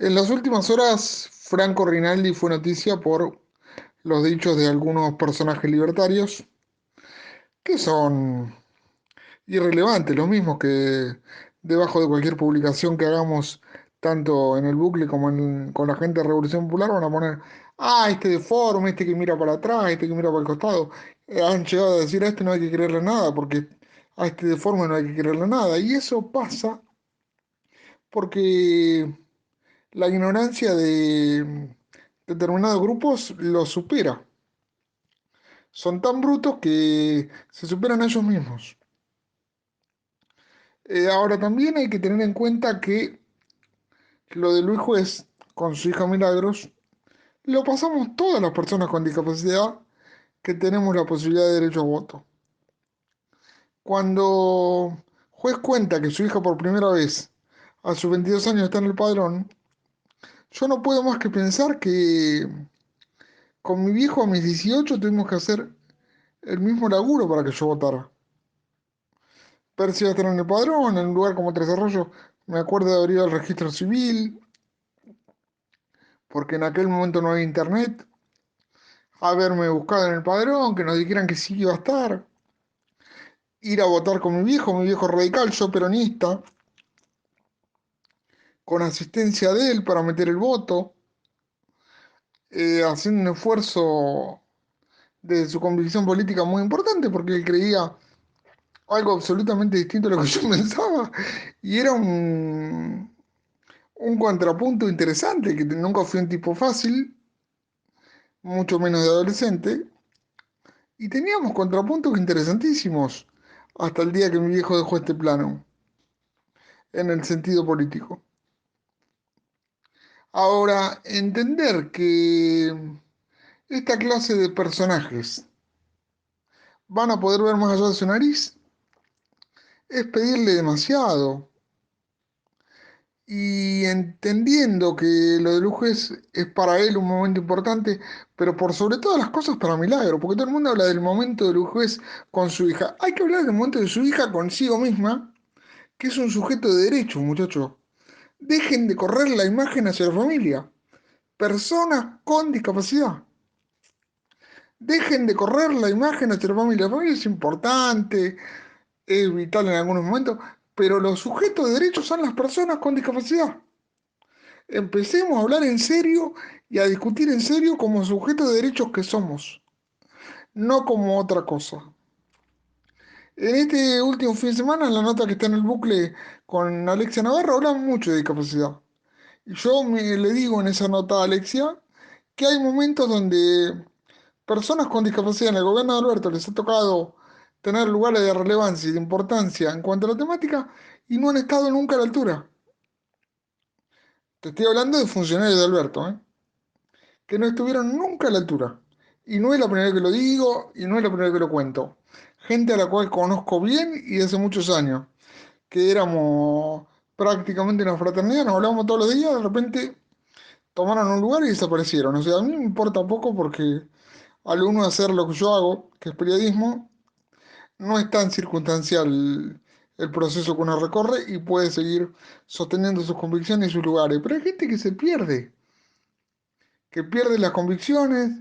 En las últimas horas, Franco Rinaldi fue noticia por los dichos de algunos personajes libertarios que son irrelevantes, los mismos que debajo de cualquier publicación que hagamos, tanto en el bucle como con la gente de Revolución Popular, van a poner, este deforme, este que mira para atrás, este que mira para el costado. Han llegado a decir a este no hay que creerle nada, porque a este deforme no hay que creerle nada. Y eso pasa porque la ignorancia de determinados grupos los supera. Son tan brutos que se superan a ellos mismos. Ahora también hay que tener en cuenta que lo de Luis Juez con su hija Milagros lo pasamos todas las personas con discapacidad que tenemos la posibilidad de derecho a voto. Cuando Juez cuenta que su hija por primera vez a sus 22 años está en el padrón, yo no puedo más que pensar que con mi viejo a mis 18 tuvimos que hacer el mismo laburo para que yo votara. Ver si iba a estar en el padrón, en un lugar como Tres Arroyos, me acuerdo de haber ido al registro civil, porque en aquel momento no había internet, haberme buscado en el padrón, que nos dijeran que sí iba a estar, ir a votar con mi viejo radical, yo peronista, con asistencia de él para meter el voto, haciendo un esfuerzo de su convicción política muy importante, porque él creía algo absolutamente distinto a lo que yo pensaba, y era un contrapunto interesante, que nunca fui un tipo fácil, mucho menos de adolescente, y teníamos contrapuntos interesantísimos hasta el día que mi viejo dejó este plano, en el sentido político. Ahora, entender que esta clase de personajes van a poder ver más allá de su nariz es pedirle demasiado. Y entendiendo que lo de Lujo es para él un momento importante, pero por sobre todas las cosas para Milagro, porque todo el mundo habla del momento de Lujo con su hija. Hay que hablar del momento de su hija consigo misma, que es un sujeto de derecho, muchachos. Dejen de correr la imagen hacia la familia. Personas con discapacidad. Dejen de correr la imagen hacia la familia. La familia es importante, es vital en algunos momentos, pero los sujetos de derecho son las personas con discapacidad. Empecemos a hablar en serio y a discutir en serio como sujetos de derechos que somos, no como otra cosa. En este último fin de semana, en la nota que está en el bucle con Alexia Navarro, hablamos mucho de discapacidad. Y le digo en esa nota a Alexia que hay momentos donde personas con discapacidad en el gobierno de Alberto les ha tocado tener lugares de relevancia y de importancia en cuanto a la temática y no han estado nunca a la altura. Te estoy hablando de funcionarios de Alberto, ¿eh? Que no estuvieron nunca a la altura. Y no es la primera vez que lo digo y no es la primera vez que lo cuento. Gente a la cual conozco bien y hace muchos años, que éramos prácticamente una fraternidad, nos hablábamos todos los días, de repente tomaron un lugar y desaparecieron. O sea, a mí me importa poco porque al uno hacer lo que yo hago, que es periodismo, no es tan circunstancial el proceso que uno recorre y puede seguir sosteniendo sus convicciones y sus lugares. Pero hay gente que pierde las convicciones,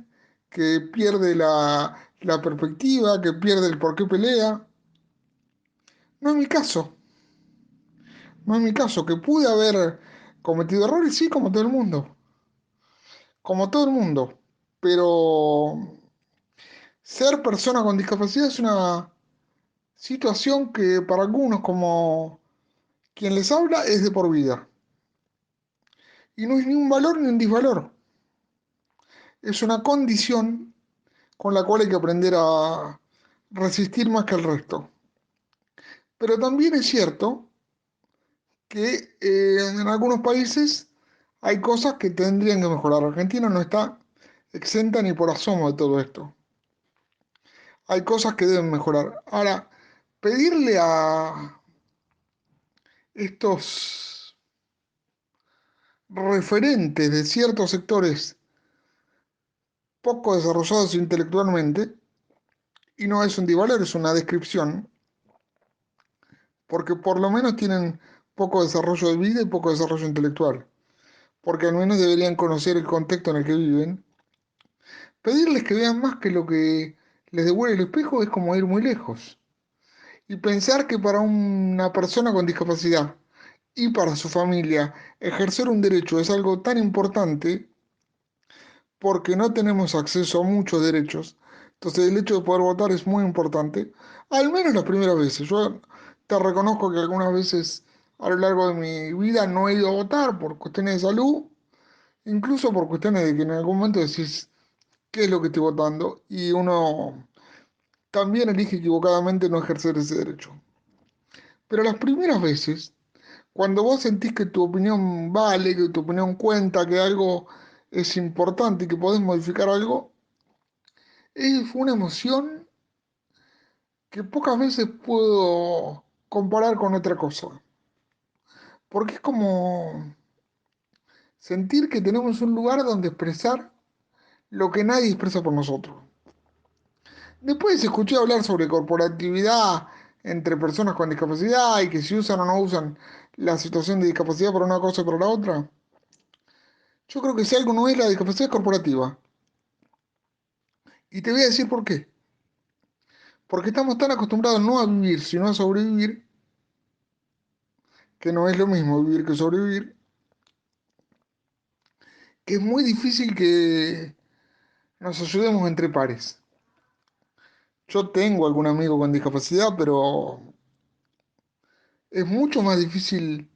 que pierde la perspectiva, que pierde el por qué pelea. No es mi caso, no es mi caso, que pude haber cometido errores, sí, como todo el mundo, pero ser persona con discapacidad es una situación que para algunos, como quien les habla, es de por vida. Y no es ni un valor ni un disvalor, es una condición con la cual hay que aprender a resistir más que el resto. Pero también es cierto que en algunos países hay cosas que tendrían que mejorar. Argentina no está exenta ni por asomo de todo esto. Hay cosas que deben mejorar. Ahora, pedirle a estos referentes de ciertos sectores poco desarrollados intelectualmente, y no es un disvalor, es una descripción, porque por lo menos tienen poco desarrollo de vida y poco desarrollo intelectual. porque al menos deberían conocer el contexto en el que viven. Pedirles que vean más que lo que les devuelve el espejo es como ir muy lejos. Y pensar que para una persona con discapacidad y para su familia ejercer un derecho es algo tan importante porque no tenemos acceso a muchos derechos. Entonces el hecho de poder votar es muy importante, al menos las primeras veces. Yo te reconozco que algunas veces a lo largo de mi vida no he ido a votar por cuestiones de salud, incluso por cuestiones de que en algún momento decís qué es lo que estoy votando y uno también elige equivocadamente no ejercer ese derecho. Pero las primeras veces, cuando vos sentís que tu opinión vale, que tu opinión cuenta, que algo es importante y que podés modificar algo, fue una emoción que pocas veces puedo comparar con otra cosa. Porque es como sentir que tenemos un lugar donde expresar lo que nadie expresa por nosotros. Después escuché hablar sobre corporatividad entre personas con discapacidad y que si usan o no usan la situación de discapacidad para una cosa o para la otra. Yo creo que si algo no es la discapacidad corporativa. Y te voy a decir por qué. Porque estamos tan acostumbrados no a vivir, sino a sobrevivir, que no es lo mismo vivir que sobrevivir, que es muy difícil que nos ayudemos entre pares. Yo tengo algún amigo con discapacidad, pero es mucho más difícil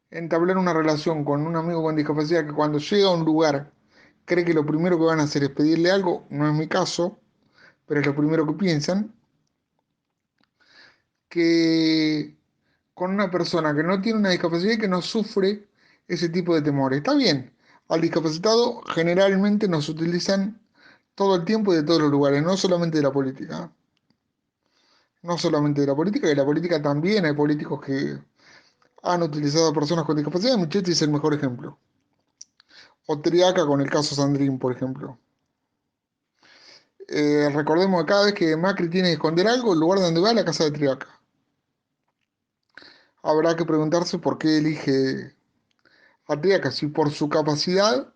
entablar una relación con un amigo con discapacidad que cuando llega a un lugar cree que lo primero que van a hacer es pedirle algo, no es mi caso, pero es lo primero que piensan, que con una persona que no tiene una discapacidad y que no sufre ese tipo de temores. Está bien, al discapacitado generalmente nos utilizan todo el tiempo y de todos los lugares, no solamente de la política. No solamente de la política, de la política también hay políticos que han utilizado a personas con discapacidad. Michetti es el mejor ejemplo. O Triaca con el caso Sandrín, por ejemplo. Recordemos que cada vez que Macri tiene que esconder algo, el lugar donde va es la casa de Triaca. Habrá que preguntarse por qué elige a Triaca, si por su capacidad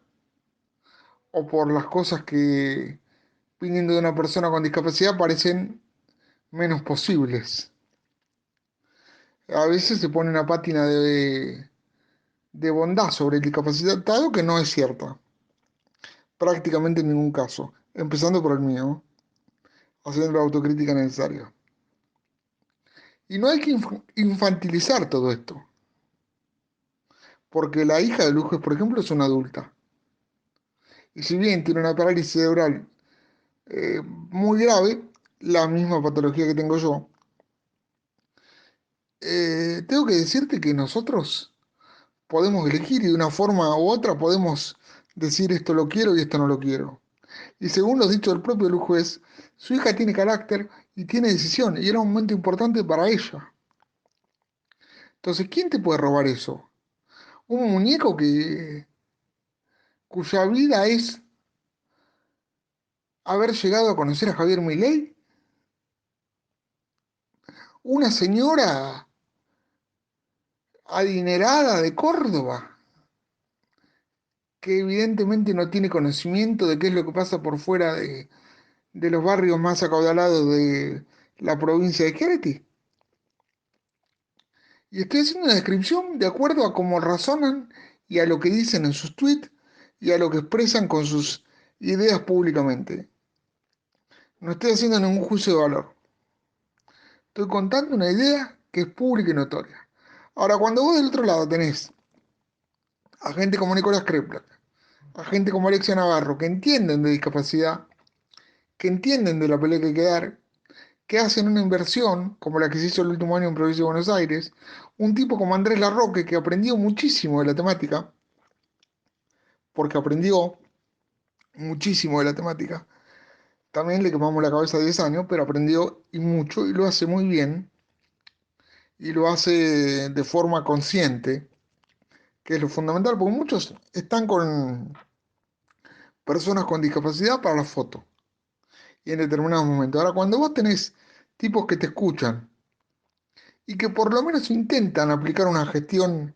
o por las cosas que, viniendo de una persona con discapacidad, parecen menos posibles. A veces se pone una pátina de bondad sobre el discapacitado que no es cierta, prácticamente en ningún caso, empezando por el mío, haciendo la autocrítica necesaria. Y no hay que infantilizar todo esto, porque la hija de Lujes, por ejemplo, es una adulta. Y si bien tiene una parálisis cerebral muy grave, la misma patología que tengo yo, tengo que decirte que nosotros podemos elegir y de una forma u otra podemos decir esto lo quiero y esto no lo quiero. Y según los dichos del propio Lujuez, su hija tiene carácter y tiene decisión, y era un momento importante para ella. Entonces, ¿quién te puede robar eso? ¿Un muñeco cuya vida es haber llegado a conocer a Javier Milei? ¿Una señora adinerada de Córdoba que evidentemente no tiene conocimiento de qué es lo que pasa por fuera de los barrios más acaudalados de la provincia de Chiaretti? Y estoy haciendo una descripción de acuerdo a cómo razonan y a lo que dicen en sus tweets y a lo que expresan con sus ideas públicamente. No estoy haciendo ningún juicio de valor. Estoy contando una idea que es pública y notoria. Ahora, cuando vos del otro lado tenés a gente como Nicolás Kreplak, a gente como Alexia Navarro, que entienden de discapacidad, que entienden de la pelea que hay que dar, que hacen una inversión, como la que se hizo el último año en Provincia de Buenos Aires, un tipo como Andrés Larroque, que aprendió muchísimo de la temática, porque aprendió muchísimo de la temática. También le quemamos la cabeza 10 años, pero aprendió y mucho y lo hace muy bien y lo hace de forma consciente, que es lo fundamental, porque muchos están con personas con discapacidad para la foto y en determinados momentos. Ahora, cuando vos tenés tipos que te escuchan y que por lo menos intentan aplicar una gestión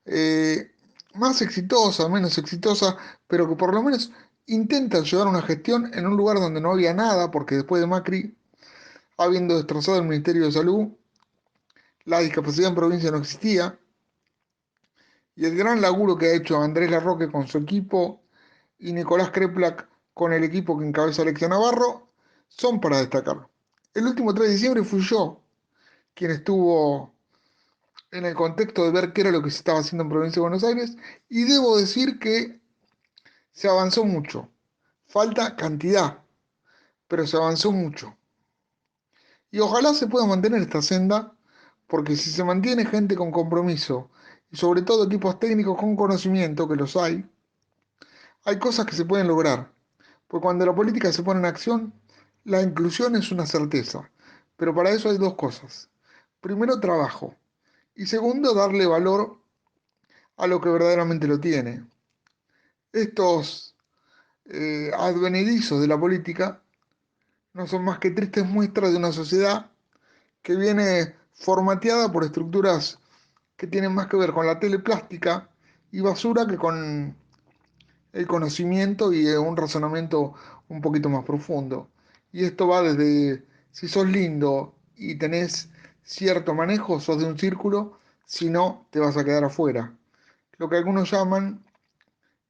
eh, más exitosa, menos exitosa, pero que por lo menos intentan llevar una gestión en un lugar donde no había nada, porque después de Macri, habiendo destrozado el Ministerio de Salud, la discapacidad en provincia no existía, y el gran laburo que ha hecho Andrés Larroque con su equipo y Nicolás Kreplak con el equipo que encabeza Alexia Navarro son para destacar. El último 3 de diciembre fui yo quien estuvo en el contexto de ver qué era lo que se estaba haciendo en Provincia de Buenos Aires y debo decir que se avanzó mucho. Falta cantidad, pero se avanzó mucho. Y ojalá se pueda mantener esta senda, porque si se mantiene gente con compromiso y sobre todo equipos técnicos con conocimiento, que los hay cosas que se pueden lograr. Porque cuando la política se pone en acción, la inclusión es una certeza. Pero para eso hay dos cosas. Primero, trabajo. Y segundo, darle valor a lo que verdaderamente lo tiene. Estos advenedizos de la política no son más que tristes muestras de una sociedad que viene formateada por estructuras que tienen más que ver con la teleplástica y basura que con el conocimiento y un razonamiento un poquito más profundo. Y esto va desde si sos lindo y tenés cierto manejo, sos de un círculo, si no, te vas a quedar afuera. Lo que algunos llaman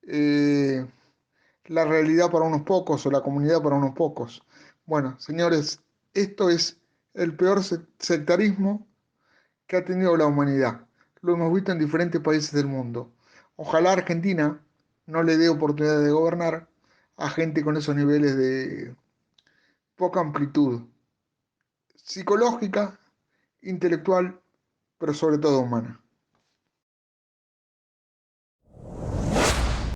eh, la realidad para unos pocos o la comunidad para unos pocos. Bueno, señores, esto es el peor sectarismo que ha tenido la humanidad. Lo hemos visto en diferentes países del mundo. Ojalá Argentina no le dé oportunidad de gobernar a gente con esos niveles de poca amplitud psicológica, intelectual, pero sobre todo humana.